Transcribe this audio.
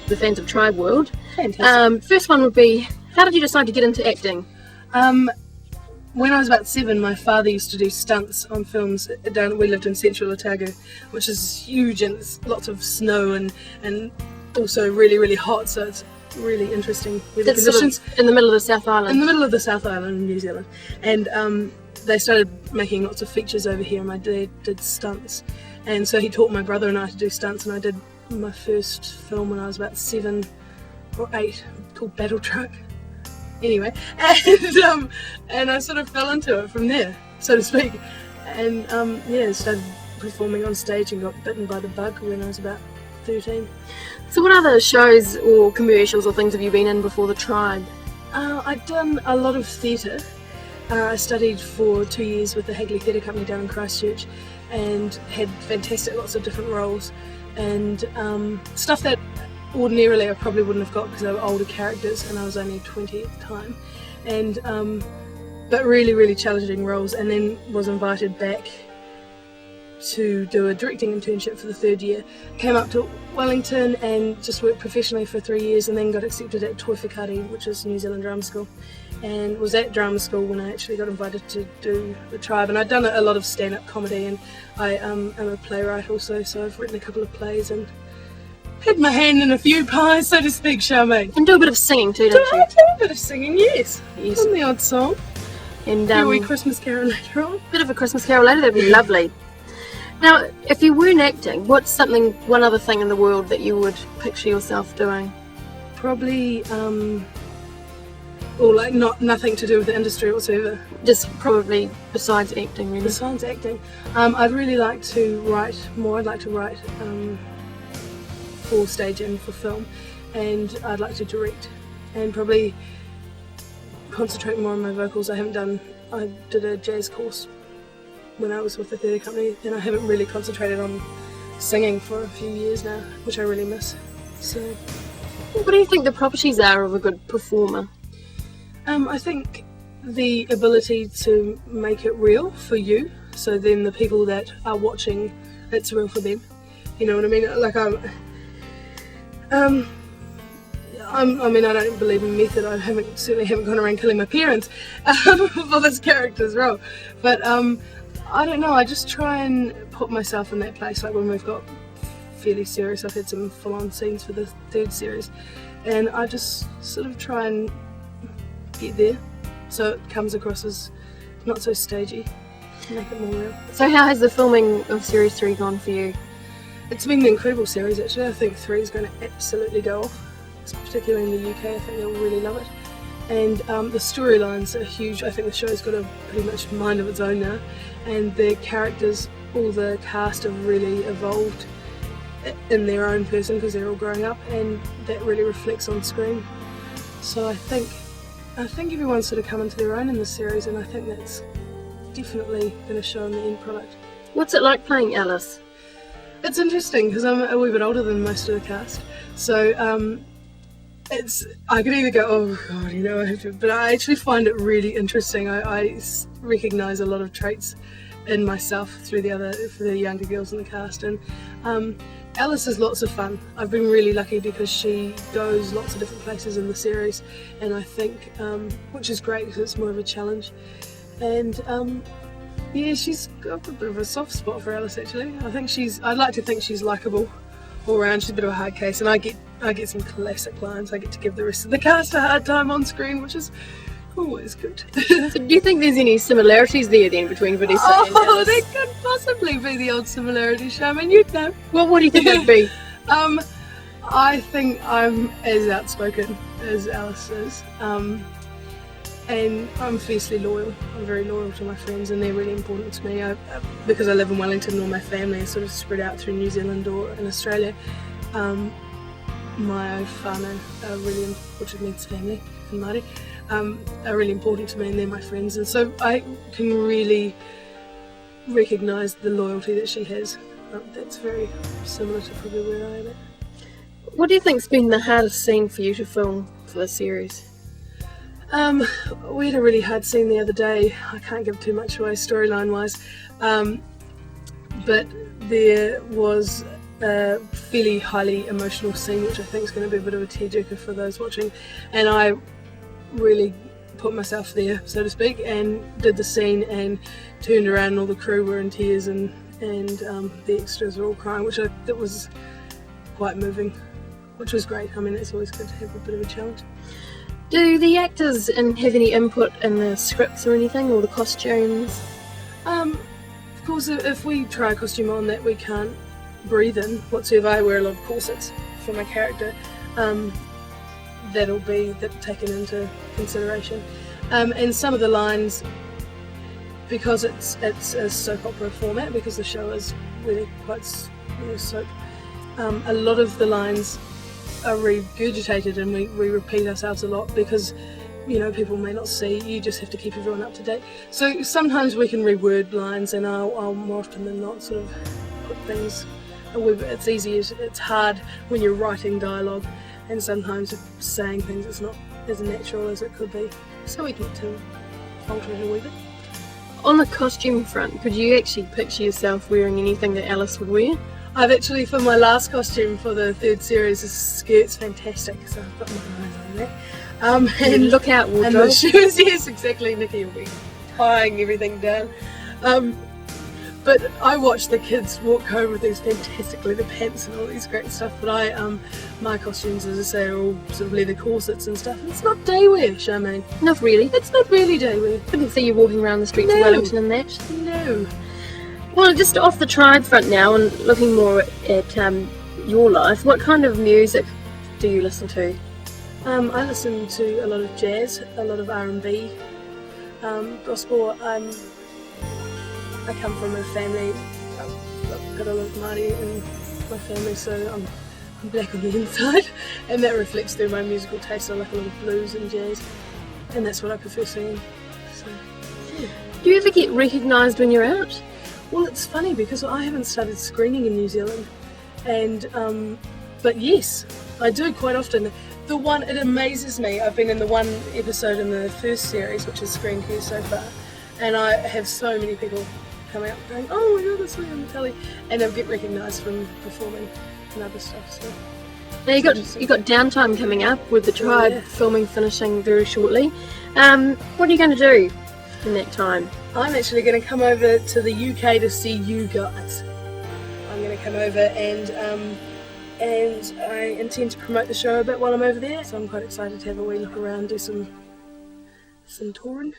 the fans of Tribe world. Fantastic. First one would be, how did you decide to get into acting? When I was about 7, my father used to do stunts on films. We lived in central Otago, which is huge and there's lots of snow and also really, really hot, so it's really interesting weather conditions. Sort of in the middle of the South Island. In the middle of the South Island in New Zealand. And they started making lots of features over here, and my dad did stunts. And so he taught my brother and I to do stunts, and I did my first film when I was about 7 or 8, called Battle Truck. Anyway, and I sort of fell into it from there, so to speak. And started performing on stage and got bitten by the bug when I was about 13. So what other shows or commercials or things have you been in before the Tribe? I'd done a lot of theatre. I studied for 2 years with the Hagley Theatre Company down in Christchurch and had lots of different roles and stuff that ordinarily I probably wouldn't have got because they were older characters and I was only 20 at the time, and but really, really challenging roles, and then was invited back to do a directing internship for the 3rd year. Came up to Wellington and just worked professionally for 3 years, and then got accepted at Toi Whakaari, which is New Zealand Drama School, and was at drama school when I actually got invited to do the Tribe. And I'd done a lot of stand-up comedy, and I am a playwright also, so I've written a couple of plays and had my hand in a few pies, so to speak, Charmaine. And do a bit of singing too, don't you? I do a bit of singing, yes. On the odd song. And a wee Christmas carol later on. Bit of a Christmas carol later, that'd be lovely. Now, if you weren't acting, what's one other thing in the world that you would picture yourself doing? Probably, or like nothing to do with the industry whatsoever. Just probably besides acting, really. Besides acting. I'd really like to write more. I'd like to write for stage and for film, and I'd like to direct and probably concentrate more on my vocals. I did a jazz course when I was with the theatre company, and I haven't really concentrated on singing for a few years now, which I really miss. So, what do you think the properties are of a good performer? I think the ability to make it real for you, so then the people that are watching, it's real for them. You know what I mean? Like I don't believe in method. I certainly haven't gone around killing my parents for this character's role. But I don't know. I just try and put myself in that place. Like when we've got fairly serious, I've had some full-on scenes for the 3rd series, and I just sort of try and get there, so it comes across as not so stagey. Make it more real. So how has the filming of Series 3 gone for you? It's been an incredible series actually. I think 3 is going to absolutely go off, particularly in the UK. I think they'll really love it. And the storylines are huge. I think the show's got a pretty much mind of its own now, and the characters, all the cast have really evolved in their own person because they're all growing up, and that really reflects on screen. So I think everyone's sort of come into their own in this series, and I think that's definitely going to show in the end product. What's it like playing Alice? It's interesting because I'm a wee bit older than most of the cast, so I could either go, oh god, you know, I have to, but I actually find it really interesting. I recognise a lot of traits in myself through the younger girls in the cast, and Alice is lots of fun. I've been really lucky because she goes lots of different places in the series, and I think, which is great because it's more of a challenge, and yeah, she's got a bit of a soft spot for Alice actually. I'd like to think she's likeable all round. She's a bit of a hard case, and I get some classic lines. I get to give the rest of the cast a hard time on screen, which is always good. So do you think there's any similarities there then between Vanessa and Alice? Oh, there could possibly be the odd similarities, Charmaine, you'd know. Well, what do you think it'd be? I think I'm as outspoken as Alice is, and I'm fiercely loyal. I'm very loyal to my friends, and they're really important to me. Because I live in Wellington, all my family is sort of spread out through New Zealand or in Australia. My whānau are really, which means family in Māori, are really important to me, and they're my friends, and so I can really recognise the loyalty that she has. That's very similar to probably where I am at. What do you think's been the hardest scene for you to film for the series? We had a really hard scene the other day. I can't give too much away storyline wise, but there was a fairly highly emotional scene, which I think is going to be a bit of a tearjerker for those watching, and I really put myself there, so to speak, and did the scene and turned around and all the crew were in tears and the extras were all crying, which that was quite moving, which was great. I mean, it's always good to have a bit of a challenge. Do the actors have any input in the scripts or anything, or the costumes? Of course, if we try a costume on that we can't breathe in whatsoever, I wear a lot of corsets for my character. That'll be taken into consideration. And some of the lines, because it's a soap opera format, because the show is really quite soap, a lot of the lines are regurgitated and we repeat ourselves a lot because people may not see. You just have to keep everyone up to date. So sometimes we can reword lines, and I'll more often than not sort of put things. It's easy. It's hard when you're writing dialogue, and sometimes saying things is not as natural as it could be. So we get to alter it a wee bit. On the costume front, could you actually picture yourself wearing anything that Alice would wear? I've actually, for my last costume for the 3rd series, the skirt's fantastic, so I've got my eyes on that. And look out, wardrobe. And the shoes, yes, exactly. Nikki will be tying everything down. But I watched the kids walk home with these fantastic leather pants and all these great stuff. But my costumes, as I say, are all sort of leather corsets and stuff. It's not day wear, Charmaine. Not really. It's not really day wear. Couldn't see you walking around the streets of Wellington in that. No. Well, just off the Tribe front now, and looking more at your life, what kind of music do you listen to? I listen to a lot of jazz, a lot of R&B, gospel. I come from a family, I've got a lot of Māori in my family, so I'm black on the inside, and that reflects through my musical taste. I like a lot of blues and jazz, and that's what I prefer singing. So, yeah. Do you ever get recognised when you're out? Well, it's funny because I haven't started screening in New Zealand, and but yes, I do quite often. It amazes me. I've been in the one episode in the 1st series, which is screened here so far, and I have so many people come out going, "Oh my god, that's me on the telly," and I get recognised from performing and other stuff. So Now you got downtime coming up with the Tribe filming finishing very shortly. What are you going to do in that time? I'm actually going to come over to the UK to see you guys. I'm going to come over and I intend to promote the show a bit while I'm over there. So I'm quite excited to have a wee look around, do some touring.